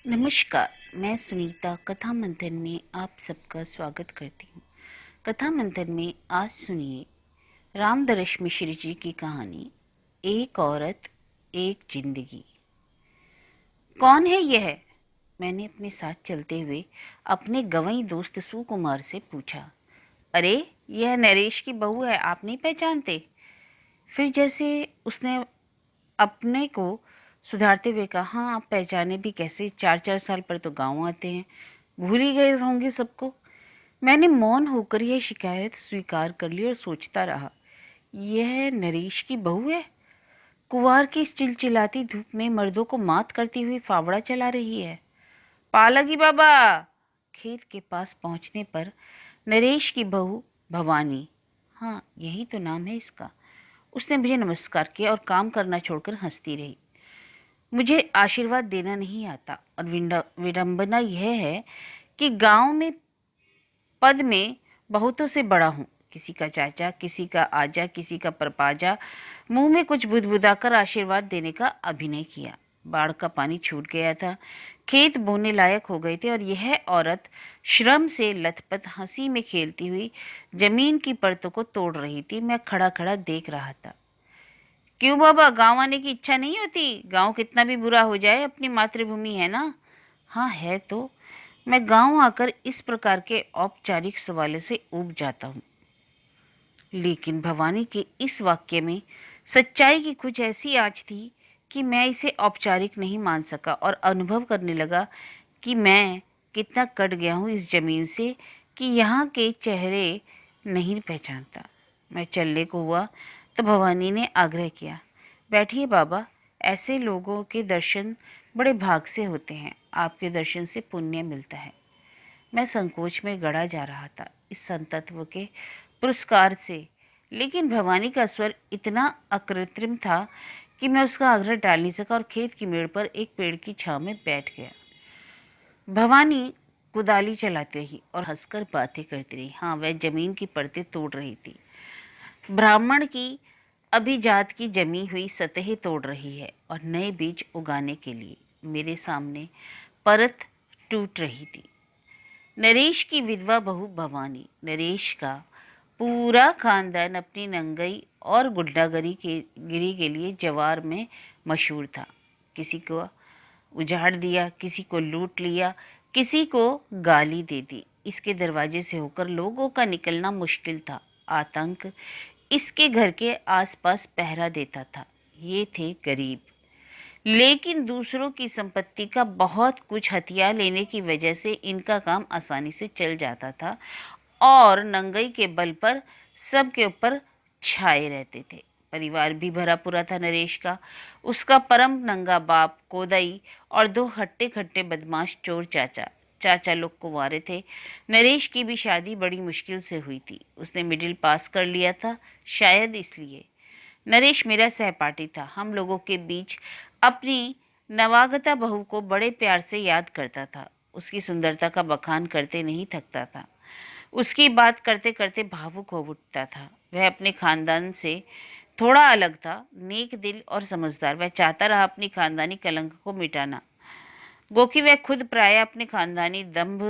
नमस्कार। मैं सुनीता कथा मंथन में आप सबका स्वागत करती हूँ। कथा मंथन में आज सुनिए रामदर्श मिश्र जी की कहानी एक औरत एक जिंदगी। कौन है यह? मैंने अपने साथ चलते हुए अपने गंवई दोस्त सुकुमार से पूछा। अरे, यह नरेश की बहू है, आप नहीं पहचानते? फिर जैसे उसने अपने को सुधारते हुए कहा, हाँ आप पहचाने भी कैसे, 4-4 साल पर तो गाँव आते हैं, भूल ही गए होंगे सबको। मैंने मौन होकर यह शिकायत स्वीकार कर ली और सोचता रहा, यह नरेश की बहू है? कुंवार की इस चिलचिलाती धूप में मर्दों को मात करती हुई फावड़ा चला रही है। पालगी बाबा! खेत के पास पहुंचने पर नरेश की बहू भवानी, हाँ यही तो नाम है इसका, उसने मुझे नमस्कार किया और काम करना छोड़कर हंसती रही। मुझे आशीर्वाद देना नहीं आता और विडंबना यह है कि गांव में पद में बहुतों से बड़ा हूँ। किसी का चाचा, किसी का आजा, किसी का परपाजा, मुंह में कुछ बुदबुदाकर आशीर्वाद देने का अभिनय किया। बाढ़ का पानी छूट गया था, खेत बोने लायक हो गए थे और यह औरत श्रम से लथपथ हंसी में खेलती हुई जमीन की परतों को तोड़ रही थी। मैं खड़ा खड़ा देख रहा था। क्यों बाबा, गांव आने की इच्छा नहीं होती? गांव कितना भी बुरा हो जाए अपनी मातृभूमि है ना। हाँ है तो। मैं गांव आकर इस प्रकार के औपचारिक सवालों से ऊब जाता हूँ। लेकिन भवानी के इस वाक्य में सच्चाई की कुछ ऐसी आंच थी कि मैं इसे औपचारिक नहीं मान सका और अनुभव करने लगा कि मैं कितना कट गया हूँ इस जमीन से कि यहाँ के चेहरे नहीं पहचानता। मैं चलने को हुआ तो भवानी ने आग्रह किया, बैठिए बाबा, ऐसे लोगों के दर्शन बड़े भाग से होते हैं, आपके दर्शन से पुण्य मिलता है। मैं संकोच में गड़ा जा रहा था इस संतत्व के पुरस्कार से, लेकिन भवानी का स्वर इतना अकृत्रिम था कि मैं उसका आग्रह टाल नहीं सका और खेत की मेड़ पर एक पेड़ की छांव में बैठ गया। भवानी कुदाली चलाती रही और हंसकर बातें करती रही। हाँ, वह जमीन की परतें तोड़ रही थी, ब्राह्मण की अभिजात की जमी हुई सतहें तोड़ रही है और नए बीज उगाने के लिए मेरे सामने परत टूट रही थी। नरेश की विधवा बहू भवानी, नरेश का पूरा खानदान अपनी नंगई और गुंडागरी के गिरी के लिए जवार में मशहूर था। किसी को उजाड़ दिया, किसी को लूट लिया, किसी को गाली दे दी। इसके दरवाजे से होकर लोगों का निकलना मुश्किल था। आतंक इसके घर के आसपास पहरा देता था। ये थे गरीब, लेकिन दूसरों की संपत्ति का बहुत कुछ हथिया लेने की वजह से इनका काम आसानी से चल जाता था और नंगई के बल पर सबके ऊपर छाए रहते थे। परिवार भी भरा पूरा था नरेश का। उसका परम नंगा बाप कोदई और 2 हट्टे खट्टे बदमाश चोर चाचा। चाचा लोग कुंवारे थे। नरेश की भी शादी बड़ी मुश्किल से हुई थी। उसने मिडिल पास कर लिया था, शायद इसलिए। नरेश मेरा सहपाठी था। हम लोगों के बीच अपनी नवागता बहू को बड़े प्यार से याद करता था। उसकी सुंदरता का बखान करते नहीं थकता था। उसकी बात करते करते भावुक हो उठता था। वह अपने खानदान से थोड़ा अलग था, नेक दिल और समझदार। वह चाहता रहा अपनी खानदानी कलंक को मिटाना। गोकि वह खुद प्राय अपने खानदानी दंभ,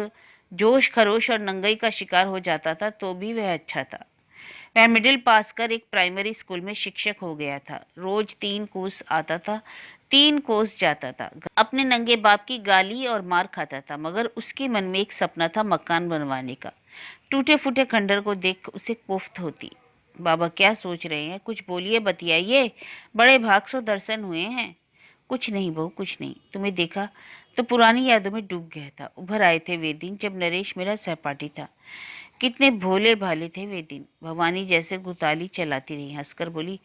जोश खरोश और नंगई का शिकार हो जाता था, तो भी वह अच्छा था। वह मिडिल पास कर एक प्राइमरी स्कूल में शिक्षक हो गया था। रोज 3 कोस आता था, 3 कोस जाता था। अपने नंगे बाप की गाली और मार खाता था, मगर उसके मन में एक सपना था, मकान बनवाने का। टूटे फूटे खंडर को देख उसे कोफ्त होती। बाबा क्या सोच रहे हैं? कुछ बोलिए, बतियाइए, बड़े भाग से दर्शन हुए हैं। कुछ नहीं बहू, कुछ नहीं। तुम्हें देखा तो पुरानी यादों में डूब गया था। उभर आए थे वे दिन जब नरेश मेरा सहपाठी था। कितने भोले भाले थे वे दिन। भवानी जैसे गुताली चलाती रही, हंसकर बोली,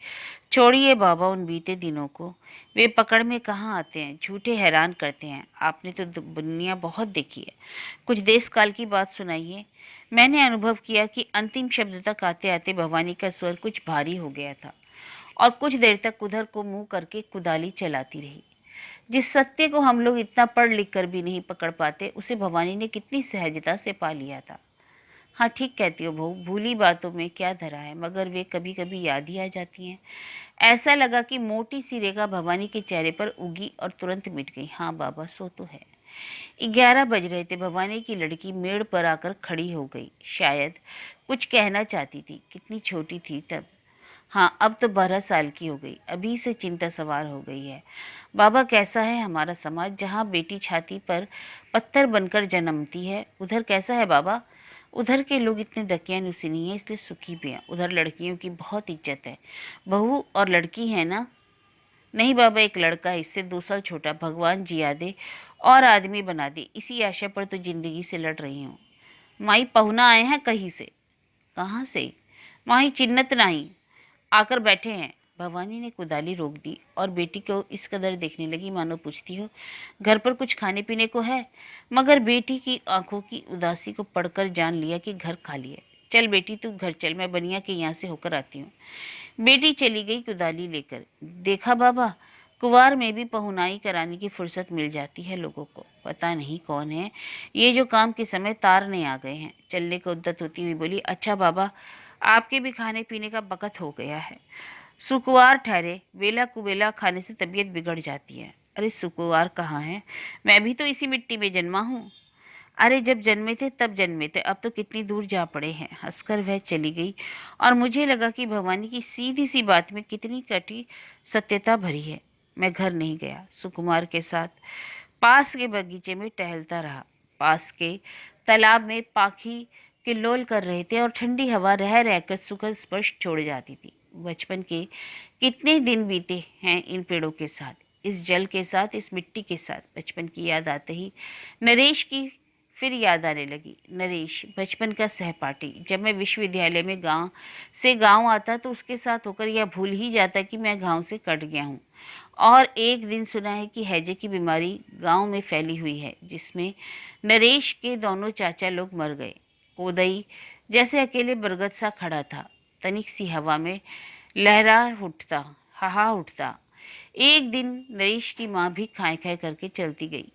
छोड़िए बाबा उन बीते दिनों को। वे पकड़ में कहाँ आते हैं, झूठे हैरान करते हैं। आपने तो दुनिया बहुत देखी है, कुछ देश काल की बात सुनाइए। मैंने अनुभव किया कि अंतिम शब्द तक आते आते भवानी का स्वर कुछ भारी हो गया था और कुछ देर तक उधर को मुंह करके कुदाली चलाती रही। जिस सत्य को हम लोग इतना पढ़ लिख कर भी नहीं पकड़ पाते, उसे भवानी ने कितनी सहजता से पा लिया था। हाँ ठीक कहती हो बहू, भूली बातों में क्या धरा है, मगर वे कभी कभी याद ही आ जाती हैं। ऐसा लगा कि मोटी सी रेखा भवानी के चेहरे पर उगी और तुरंत मिट गई। हाँ बाबा, सो तो है। 11 बज रहे थे। भवानी की लड़की मेड़ पर आकर खड़ी हो गई। शायद कुछ कहना चाहती थी। कितनी छोटी थी तब। हाँ, अब तो 12 साल की हो गई। अभी से चिंता सवार हो गई है। बाबा, कैसा है हमारा समाज? जहाँ बेटी छाती पर पत्थर बनकर जन्मती है, उधर कैसा है बाबा? उधर के लोग इतने दकियानुसी नहीं है, इसलिए सुखी भी हैं। उधर लड़कियों की बहुत इज्जत है। बहू और लड़की है ना? नहीं बाबा, एक लड़का है, इससे 2 साल छोटा। भगवान जिया दे और आदमी बना दे, इसी आशा पर तो जिंदगी से लड़ रही हूँ। माई पहुना आए हैं कहीं से। कहाँ से? माई चिन्नत नहीं, आकर बैठे हैं। भवानी ने कुदाली रोक दी और बेटी को इस कदर देखने लगी मानो पूछती हो, घर पर कुछ खाने पीने को है? मगर बेटी की आंखों की उदासी को पढ़कर जान लिया कि घर खाली है। चल बेटी, तू घर चल, मैं बनिया के यहाँ से होकर आती हूँ। बेटी चली गई कुदाली लेकर। देखा बाबा, कुवार में भी पहुनाई कराने की फुर्सत मिल जाती है लोगों को। पता नहीं कौन है ये जो काम के समय तारने आ गए हैं। चलने को उद्दत होती हुई बोली, अच्छा बाबा, आपके भी खाने पीने का वक़्त हो गया है। सुकुवार ठहरे, बेला कुबेला खाने से तबीयत बिगड़ जाती है। अरे सुकुवार कहाँ है? मैं भी तो इसी मिट्टी में जन्मा हूँ। अरे जब जन्मे थे तब जन्मे थे, अब तो कितनी दूर जा पड़े हैं। हंसकर वह चली गई और मुझे लगा कि भवानी की सीधी सी बात में कितनी कटी सत्यता भरी है। मैं घर नहीं गया, सुकुमार के साथ पास के बगीचे में टहलता रहा। पास के तालाब में पाखी किल्लोल कर रहे थे और ठंडी हवा रह रहकर सुखद स्पर्श छोड़ जाती थी। बचपन के कितने दिन बीते हैं इन पेड़ों के साथ, इस जल के साथ, इस मिट्टी के साथ। बचपन की याद आते ही नरेश की फिर याद आने लगी। नरेश बचपन का सहपाठी। जब मैं विश्वविद्यालय में गांव आता तो उसके साथ होकर यह भूल ही जाता कि मैं गांव से कट गया हूँ। और एक दिन सुना है कि हैजे की बीमारी गांव में फैली हुई है, जिसमें नरेश के दोनों चाचा लोग मर गए। कोदई जैसे अकेले बरगद सा खड़ा था, तनिक सी हवा में लहरा उठता, हाहा उठता। एक दिन नरेश की माँ भी खाए खाए करके चलती गई।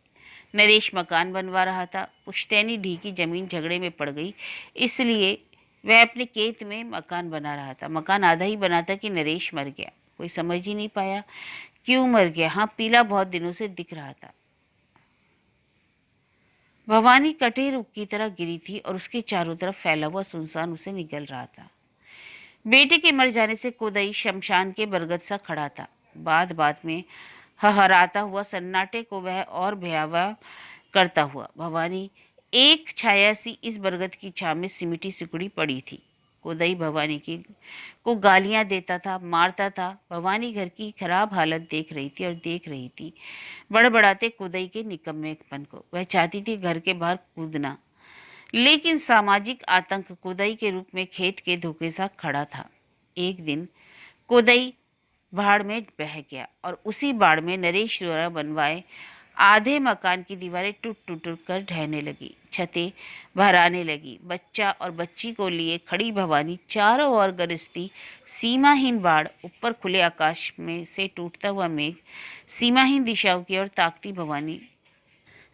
नरेश मकान बनवा रहा था। पुश्तैनी ढी की जमीन झगड़े में पड़ गई, इसलिए वह अपने खेत में मकान बना रहा था। मकान आधा ही बना था कि नरेश मर गया। कोई समझ ही नहीं पाया क्यों मर गया। हाँ, पीला बहुत दिनों से दिख रहा था। भवानी कटे रुख की तरह गिरी थी और उसके चारों तरफ फैला हुआ सुनसान उसे निगल रहा था। बेटे के मर जाने से कोदई शमशान के बरगद सा खड़ा था। बात बात में हहराता हुआ सन्नाटे को वह और भयावह करता हुआ। भवानी एक छाया सी इस बरगद की छाव में सिमटी सिकुड़ी पड़ी थी। कोदई भवानी की को गालियां देता था, मारता था। भवानी घर की खराब हालत देख रही थी और देख रही थी बड़बड़ाते कोदई के निकम्मेपन को। वह चाहती थी घर के बाहर कूदना, लेकिन सामाजिक आतंक कोदई के रूप में खेत के धोखे सा खड़ा था। एक दिन कोदई भाड़ में बह गया और उसी बाढ़ में नरेश द्वारा बनवाए आधे मकान की दीवारें टूट टूट कर ढहने लगी, छतें भराने लगी। बच्चा और बच्ची को लिए खड़ी भवानी चारों ओर गरजती सीमाहीन बाढ़, ऊपर खुले आकाश में से टूटता हुआ मेघ, सीमाहीन दिशाओं की ओर ताकती भवानी।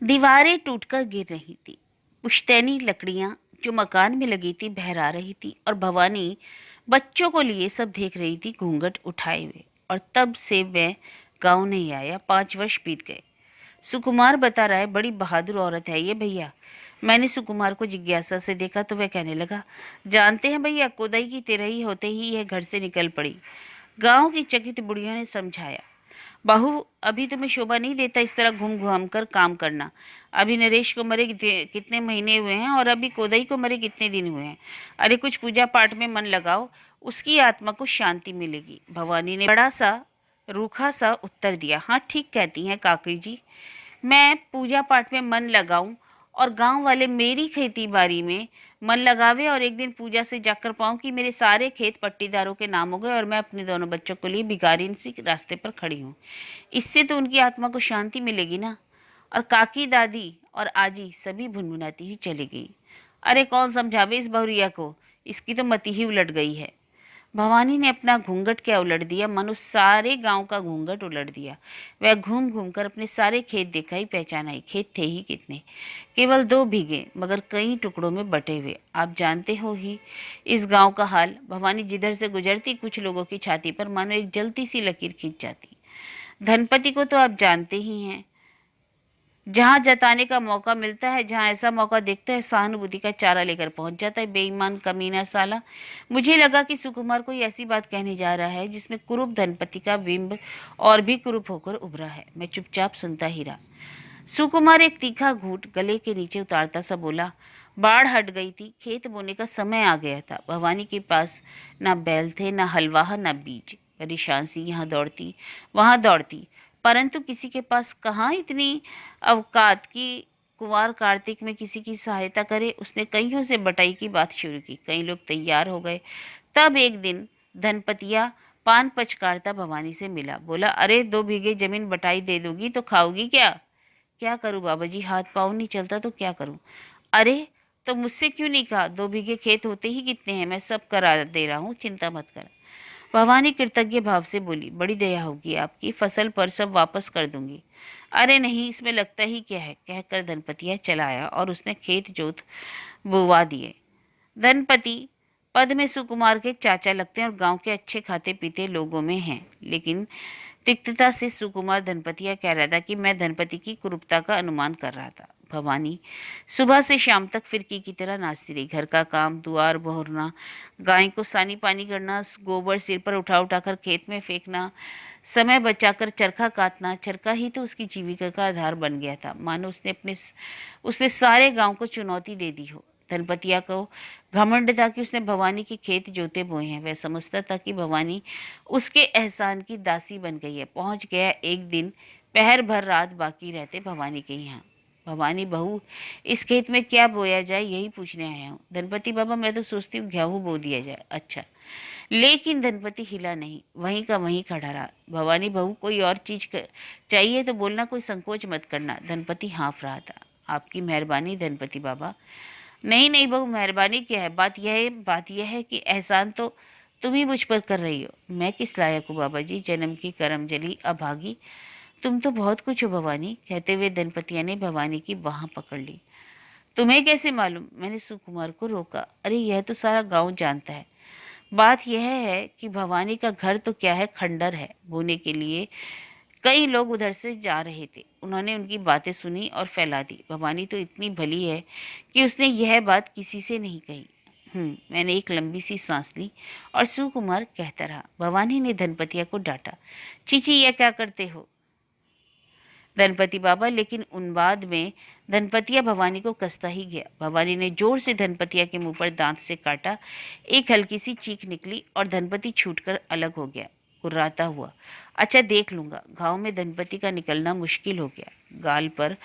दीवारें टूटकर गिर रही थी। पुश्तैनी लकड़ियां जो मकान में लगी थी बहरा रही थी और भवानी बच्चों को लिए सब देख रही थी घूंघट उठाए हुए। और तब से मैं गांव नहीं आया। 5 वर्ष बीत गए। सुकुमार बता रहा है, बड़ी बहादुर औरत है ये भैया। मैंने सुकुमार को जिज्ञासा से देखा तो वह कहने लगा, जानते हैं भैया, कोदई की तिरही होते ही यह घर से निकल पड़ी। गांव की चकित बुढ़ियों ने समझाया, बहू, अभी तुम्हें शोभा नहीं देता इस तरह घूम घाम कर काम करना। अभी नरेश को मरे कितने महीने हुए हैं और अभी कोदई को मरे कितने दिन हुए हैं। अरे कुछ पूजा पाठ में मन लगाओ, उसकी आत्मा को शांति मिलेगी। भवानी ने बड़ा सा रूखा सा उत्तर दिया। हाँ, ठीक कहती हैं काकी जी, मैं पूजा पाठ में मन लगाऊं और गांव वाले मेरी खेती बाड़ी में मन लगावे और एक दिन पूजा से जाकर पाऊं कि मेरे सारे खेत पट्टीदारों के नाम हो गए और मैं अपने दोनों बच्चों को लिए भिखारी सी रास्ते पर खड़ी हूँ। इससे तो उनकी आत्मा को शांति मिलेगी ना। और काकी, दादी और आजी सभी भुनभुनाती हुई चली गई। अरे कौन समझावे इस बहुरिया को, इसकी तो मति ही उलट गई है। भवानी ने अपना घूंघट क्या उलट दिया, मनु सारे गांव का घूंघट उलट दिया। वह घूम घूम कर अपने सारे खेत देखा ही पहचान आई। खेत थे ही कितने, केवल 2 भीगे मगर कई टुकड़ों में बटे हुए। आप जानते हो ही इस गांव का हाल। भवानी जिधर से गुजरती कुछ लोगों की छाती पर मानो एक जलती सी लकीर खींच जाती। धनपति को तो आप जानते ही हैं, जहां जताने का मौका मिलता है, जहां ऐसा मौका देखता है, सहानुभूति का चारा लेकर पहुंच जाता है। बेईमान कमीना साला। मुझे लगा कि सुकुमार कोई ऐसी बात कहने जा रहा है जिसमें कुरूप धनपति का बिंब और भी कुरूप होकर उभरा है। मैं चुपचाप सुनता ही रहा। सुकुमार एक तीखा घूंट गले के नीचे उतारता सा बोला, बाढ़ हट गई थी, खेत बोने का समय आ गया था। भवानी के पास ना बैल थे, ना हलवाहा, ना बीज। परेशान सी यहाँ दौड़ती वहां दौड़ती, परंतु किसी के पास कहाँ इतनी अवकात की कुंवार कार्तिक में किसी की सहायता करे। उसने कईयों से बटाई की बात शुरू की, कई लोग तैयार हो गए। तब एक दिन धनपतिया पान पचकारता भवानी से मिला। बोला, अरे 2 बीघे जमीन बटाई दे दोगी तो खाओगी क्या? क्या करूं बाबा जी, हाथ पाँव नहीं चलता तो क्या करूं? अरे तो मुझसे क्यों नहीं कहा? 2 बीघे खेत होते ही कितने हैं, मैं सब करा दे रहा हूँ, चिंता मत कर। भवानी कृतज्ञ भाव से बोली, बड़ी दया होगी आपकी, फसल पर सब वापस कर दूंगी। अरे नहीं, इसमें लगता ही क्या है, कहकर धनपतिया चलाया और उसने खेत जोत बुवा दिए। धनपति पद में सुकुमार के चाचा लगते हैं और गांव के अच्छे खाते पीते लोगों में हैं, लेकिन तिक्तता से सुकुमार धनपतिया कह रहा था कि मैं धनपति की कुरूपता का अनुमान कर रहा था। भवानी सुबह से शाम तक फिरकी की तरह नाचती रही। घर का काम, दुआर बहोरना, गाय को सानी पानी करना, गोबर सिर पर उठा उठाकर खेत में फेंकना, समय बचाकर चरखा काटना। चरखा ही तो उसकी जीविका का आधार बन गया था, मानो उसने सारे गांव को चुनौती दे दी हो। धनपतिया को घमंड था कि उसने भवानी की खेत जोते बोए हैं। वह समझता था कि भवानी उसके एहसान की दासी बन गई है। पहुंच गया एक दिन, पहर भर रात बाकी रहते भवानी के यहाँ। भवानी बहू, इस खेत में क्या बोया जाए यही पूछने आया हूँ। धनपति बाबा, मैं तो सोचती हूँ गेहूं बो दिया जाए। अच्छा। लेकिन धनपति हिला नहीं, वहीं का वहीं खड़ा रहा। भवानी बहू, कोई और चीज चाहिए तो बोलना, कोई संकोच मत करना। धनपति हाँफ रहा था। आपकी मेहरबानी धनपति बाबा। नहीं नहीं बहू, मेहरबानी क्या है, बात यह है कि एहसान तो तुम ही मुझ पर कर रही हो। मैं किस लायक हूँ बाबा जी, जन्म की करमजली अभागी। तुम तो बहुत कुछ हो भवानी। कहते हुए धनपतिया ने भवानी की बाह पकड़ ली। तुम्हें कैसे मालूम? मैंने सुकुमार को रोका। अरे यह तो सारा गांव जानता है। बात यह है कि भवानी का घर तो क्या है, खंडर है। बोने के लिए कई लोग उधर से जा रहे थे, उन्होंने उनकी बातें सुनी और फैला दी। भवानी तो इतनी भली है कि उसने यह बात किसी से नहीं कही। मैंने एक लंबी सी सांस ली और सुकुमार कहता रहा। भवानी ने धनपतिया को डांटा। चीची, यह क्या करते हो धनपति बाबा? लेकिन उन बाद में धनपतिया भवानी को कसता ही गया। भवानी ने जोर से धनपतिया के मुंह पर दांत से काटा। एक हल्की सी चीख निकली और धनपति छूटकर अलग हो गया, कुर्राता हुआ। अच्छा, देख लूंगा। गांव में धनपति का निकलना मुश्किल हो गया। गाल पर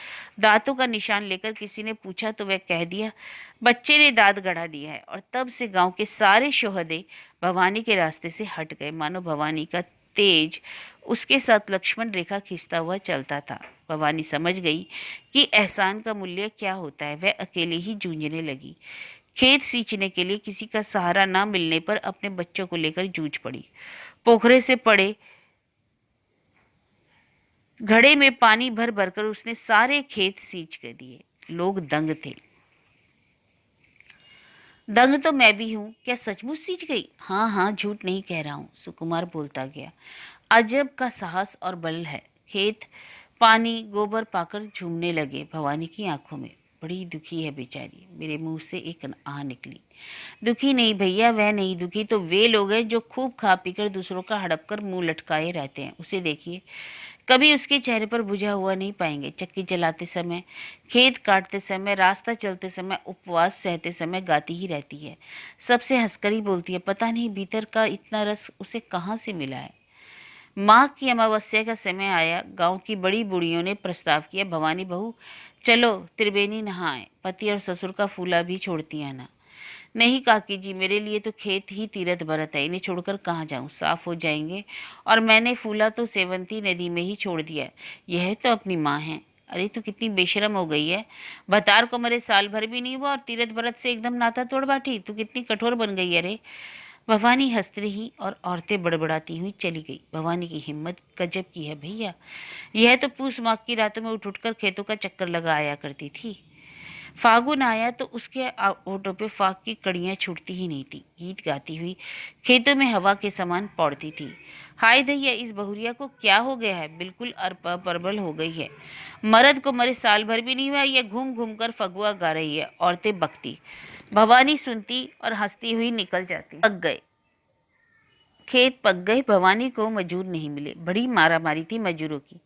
दांतों का निशान लेकर किसी ने पूछा तो वह कह दिया, बच्चे ने दांत गड़ा दिया है। और तब से गांव के सारे शोहदे भवानी के रास्ते से हट गए, मानो भवानी का तेज उसके साथ लक्ष्मण रेखा खींचता हुआ चलता था। भवानी समझ गई कि एहसान का मूल्य क्या होता है। वह अकेले ही जूझने लगी। खेत सींचने के लिए किसी का सहारा ना मिलने पर अपने बच्चों को लेकर जूझ पड़ी। पोखरे से पड़े घड़े में पानी भर भरकर उसने सारे खेत सींच कर दिए। लोग दंग थे। दंग तो मैं भी हूं। क्या सचमुच सींच गई? हाँ हाँ, झूठ नहीं कह रहा हूं, सुकुमार बोलता गया। अजब का साहस और बल है। खेत पानी गोबर पाकर झूमने लगे भवानी की आंखों में। बड़ी दुखी है बेचारी। मेरे मुंह से एक आह निकली। दुखी नहीं भैया, वह नहीं दुखी तो वे लोग हैं जो खूब खा पीकर दूसरों का हड़प कर मुंह लटकाए रहते हैं। उसे देखिए, कभी उसके चेहरे पर बुझा हुआ नहीं पाएंगे। चक्की चलाते समय, खेत काटते समय, रास्ता चलते समय, उपवास सहते समय गाती ही रहती है। सबसे हंसकर बोलती है। पता नहीं भीतर का इतना रस उसे कहाँ से मिला है। माघ की अमावस्या का समय आया। गांव की बड़ी बूढ़ियों ने प्रस्ताव किया, भवानी बहू चलो त्रिवेणी नहाए, पति और ससुर का फूला भी छोड़ती आना। नहीं काकी जी, मेरे लिए तो खेत ही तीरथ भरत है, इन्हें छोड़कर कहाँ जाऊं, साफ हो जाएंगे। और मैंने फूला तो सेवंती नदी में ही छोड़ दिया। यह तो अपनी माँ है। अरे तू कितनी बेशरम हो गई है। भतार को मरे साल भर भी नहीं हुआ और तीरथ भरत से एकदम नाता तोड़ बैठी। तू कितनी कठोर बन गई। अरे भवानी हंसती रही और औरतें बड़बड़ाती हुई चली गई। भवानी की हिम्मत गजब की है भैया। यह तो पूस माघ की रातों में उठ उठकर खेतों का चक्कर लगा आया करती थी। फागुन आया तो उसके होठों पे फाग की कड़ियां छूटती ही नहीं थी। गीत गाती हुई खेतों में हवा के समान पौड़ती थी। हाय दैया, इस बहुरिया को क्या हो गया है, बिल्कुल अरपा परबल हो गई है। मर्द को मरे साल भर भी नहीं हुआ, ये घूम घूम कर फगुआ गा रही है। औरतें बकती, भवानी सुनती और हंसती हुई निकल जाती। पक गए, खेत पक गए। भवानी को मजूर नहीं मिले, बड़ी मारामारी थी मजूरों की।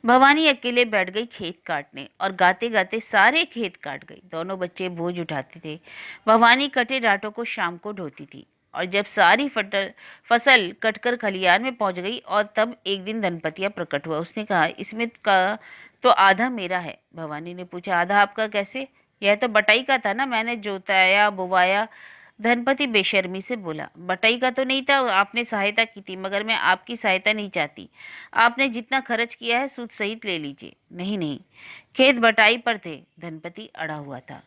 भवानी अकेले बैठ गई खेत काटने और गाते गाते सारे खेत काट गई। दोनों बच्चे बोझ उठाते थे। भवानी कटे डांटों को शाम को ढोती थी। और जब सारी फसल कटकर खलियान में पहुंच गई और तब एक दिन धनपतिया प्रकट हुआ। उसने कहा, इसमें का तो आधा मेरा है। भवानी ने पूछा, आधा आपका कैसे? यह तो बटाई का था ना, मैंने जोताया बुवाया। धनपति बेशर्मी से बोला, बटाई का तो नहीं था, आपने सहायता की थी, मगर मैं आपकी सहायता नहीं चाहती। आपने जितना खर्च किया है सूद सहित ले लीजिए। नहीं नहीं, खेत बटाई पर थे। धनपति अड़ा हुआ था।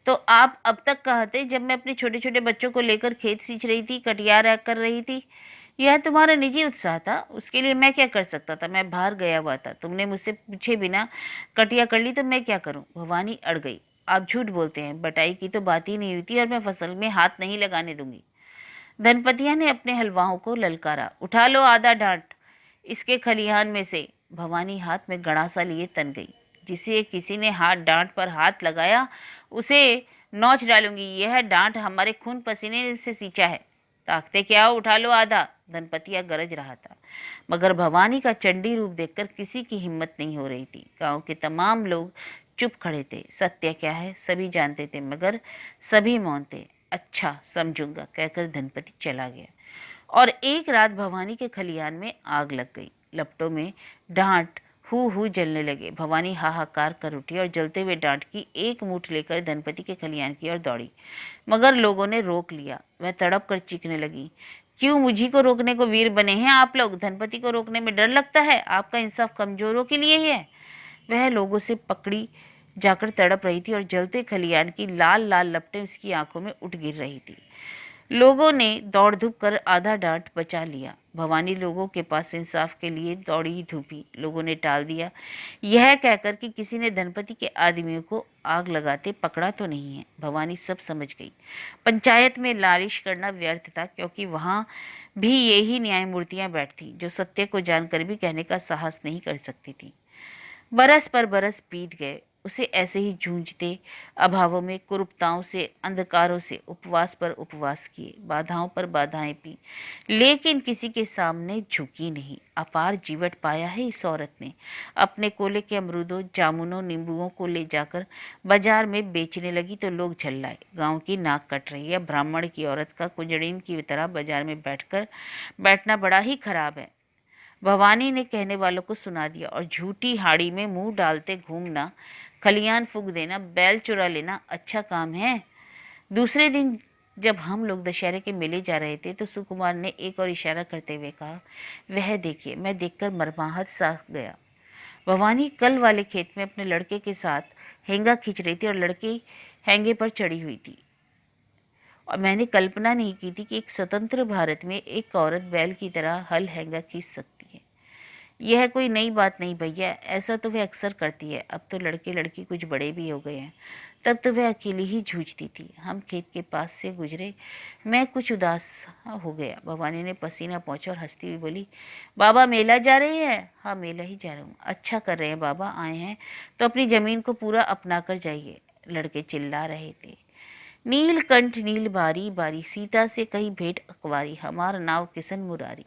तो आप अब तक कहते जब मैं अपने छोटे छोटे बच्चों को लेकर खेत सींच रही थी, कटियार कर रही थी। यह तुम्हारा निजी उत्साह था, उसके लिए मैं क्या कर सकता था? मैं बाहर गया हुआ था, तुमने मुझसे पूछे बिना कटिया कर ली तो मैं क्या करूं? भवानी अड़ गई। आप झूठ बोलते हैं, बटाई की तो बात ही नहीं हुई थी और मैं फसल में हाथ नहीं लगाने दूंगी। धनपतिया ने अपने हलवाओं को ललकारा, उठा लो आधा डांट इसके खलिहान में से। भवानी हाथ में गड़ासा लिए तन गई। जिसे किसी ने हाथ डांट पर हाथ लगाया उसे नोच डालूंगी। यह डांट हमारे खून पसीने से सींचा है। ताकते क्या हो, उठा लो आधा। धनपतिया गरज रहा था, मगर भवानी का चंडी रूप देखकर किसी की हिम्मत नहीं हो रही थी। गांव के तमाम लोग चुप खड़े थे। सत्य क्या है सभी जानते थे, मगर सभी मौन थे। अच्छा समझूंगा, कहकर धनपति चला गया। और एक रात भवानी के खलियान में आग लग गई। लपटों में डांट हु जलने लगे। भवानी हाहाकार कर उठी और जलते हुए डांट की एक मुठ लेकर धनपति के खलियान की ओर दौड़ी, मगर लोगों ने रोक लिया। वह तड़प कर चीखने लगी, क्यों मुझी को रोकने को वीर बने हैं आप लोग? धनपति को रोकने में डर लगता है? आपका इंसाफ कमजोरों के लिए ही है। वह लोगों से पकड़ी जाकर तड़प रही थी और जलते खलियान की लाल लाल लपटें उसकी आंखों में उठ गिर रही थी। लोगों ने दौड़ धूप कर आधा डांट बचा लिया। भवानी लोगों के पास इंसाफ के लिए दौड़ी धूपी। लोगों ने टाल दिया, यह कहकर कि किसी ने धनपति के आदमियों को आग लगाते पकड़ा तो नहीं है। भवानी सब समझ गई। पंचायत में लालिश करना व्यर्थ था, क्योंकि वहां भी यही न्यायमूर्तियां बैठती जो सत्य को जानकर भी कहने का साहस नहीं कर सकती थी। बरस पर बरस बीत गए। उसे ऐसे ही जूझते अभावों में, कुरूपताओं से, अंधकारों से उपवास पर उपवास किए, बाधाओं पर बाधाएं पी, लेकिन किसी के सामने झुकी नहीं। अपार जीवट पाया है इस औरत ने। अपने कोले के अमरूदों, जामुनों, नींबुओं को ले जाकर बाजार में बेचने लगी तो लोग झल्लाए, गांव की नाक कट रही है। ब्राह्मण की औरत का कुजड़ीन की तरह बाजार में बैठना बड़ा ही खराब है। भवानी ने कहने वालों को सुना दिया और झूठी हाड़ी में मुंह डालते घूमना, खलियान फूंक देना, बैल चुरा लेना अच्छा काम है। दूसरे दिन जब हम लोग दशहरे के मेले जा रहे थे तो सुकुमार ने एक और इशारा करते हुए कहा, वह देखिए। मैं देखकर मरमाहत सा गया। भवानी कल वाले खेत में अपने लड़के के साथ हेंगा खींच रही थी और लड़की हेंगे पर चढ़ी हुई थी। और मैंने कल्पना नहीं की थी कि एक स्वतंत्र भारत में एक औरत बैल की तरह हल हेंगा खींच सकती है। यह कोई नई बात नहीं भैया, ऐसा तो वह अक्सर करती है। अब तो लड़के लड़की कुछ बड़े भी हो गए हैं, तब तो वह अकेली ही जूझती थी। हम खेत के पास से गुजरे, मैं कुछ उदास हो गया। भवानी ने पसीना पोंछा और हंसती हुई बोली, बाबा मेला जा रहे हैं? हाँ मेला ही जा रहा हूँ। अच्छा कर रहे हैं बाबा, आए हैं तो अपनी जमीन को पूरा अपना कर जाइए। लड़के चिल्ला रहे थे, नीलकंठ नील बारी बारी, सीता से कही भेंट अकवारी, हमार नाव किशन मुरारी।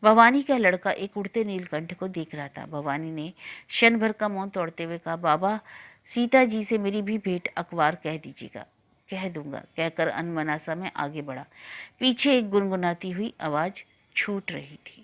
भवानी का लड़का एक उड़ते नीलकंठ को देख रहा था। भवानी ने क्षण भर का मौन तोड़ते हुए कहा, बाबा सीता जी से मेरी भी भेंट अखबार कह दीजिएगा। कह दूंगा, कहकर अनमनासा में आगे बढ़ा। पीछे एक गुनगुनाती हुई आवाज छूट रही थी।